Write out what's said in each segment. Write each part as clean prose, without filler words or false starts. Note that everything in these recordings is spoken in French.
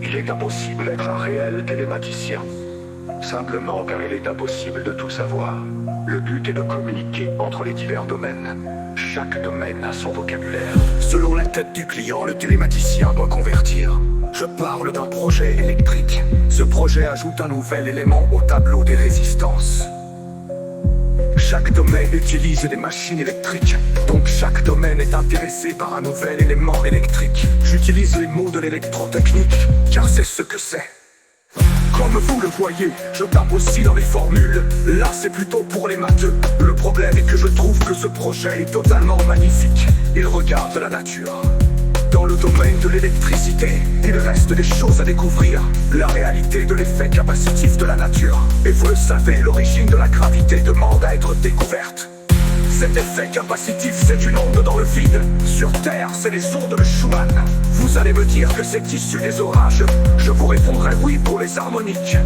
Il est impossible d'être un réel télématicien. Simplement car il est impossible de tout savoir. Le but est de communiquer entre les divers domaines. Chaque domaine a son vocabulaire. Selon la tête du client, le télématicien doit convertir. Je parle d'un projet électrique. Ce projet ajoute un nouvel élément au tableau des résistances. Chaque domaine utilise des machines électriques, donc chaque domaine est intéressé par un nouvel élément électrique. J'utilise les mots de l'électrotechnique, car c'est ce que c'est. Comme vous le voyez, je tape aussi dans les formules. Là c'est plutôt pour les matheux. Le problème est que je trouve que ce projet est totalement magnifique. Il regarde la nature. Dans le domaine de l'électricité, il reste des choses à découvrir. La réalité de l'effet capacitif de la nature. Et vous le savez, l'origine de la gravité demande à être découverte. Cet effet capacitif, c'est une onde dans le vide. Sur Terre, c'est les ondes de Schumann. Vous allez me dire que c'est issu des orages. Je vous répondrai oui pour les harmoniques.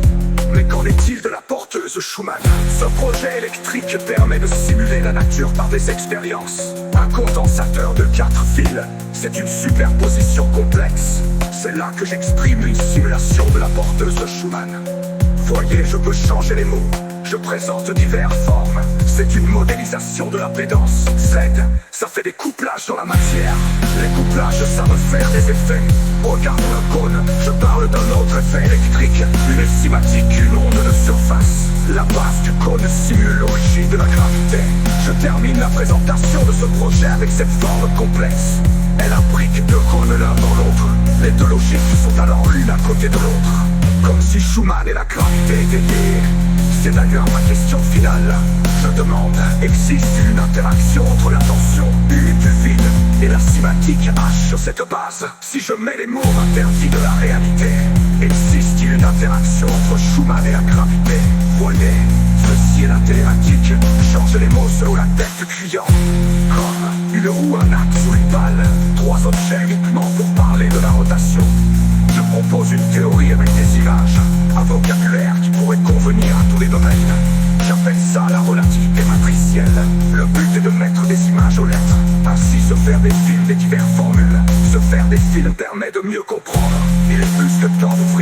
Mais qu'en est-il de la porteuse Schumann? Ce projet électrique permet de simuler la nature par des expériences. Un condensateur de 4 fils, c'est une superposition complexe. C'est là que j'exprime une simulation de la porteuse Schumann. Voyez, je peux changer les mots. Je présente diverses formes. C'est une modélisation de la pédance. Z, ça fait des couplages dans la matière. Les couplages savent faire des effets. Regarde le cône, je parle d'un autre effet électrique. Une cinématique, une onde de surface. La base du cône simule l'origine de la gravité. Je termine la présentation de ce projet avec cette forme complexe. Elle imbrique deux cônes l'un dans l'autre. Les deux logiques sont alors l'une à côté de l'autre. Comme si Schumann et la gravité étaient liés. C'est d'ailleurs ma question finale. Je demande, existe une interaction entre la tension U du vide et la cinématique H sur cette base? Si je mets les mots interdits de la réalité, existe-t-il une interaction entre Schumann et la gravité? Voyez, ceci est la thématique. Change les mots selon la tête du client. Comme une roue, un axe ou une balle. 3 objets uniquement pour parler de la rotation. Je propose une théorie avec des images, un vocabulaire qui pourrait convenir à tous les domaines. J'appelle ça la relativité matricielle. Le but est de mettre des images aux lettres. Ainsi se faire des films des diverses formules. Se faire des films permet de mieux comprendre. Il est plus que temps d'ouvrir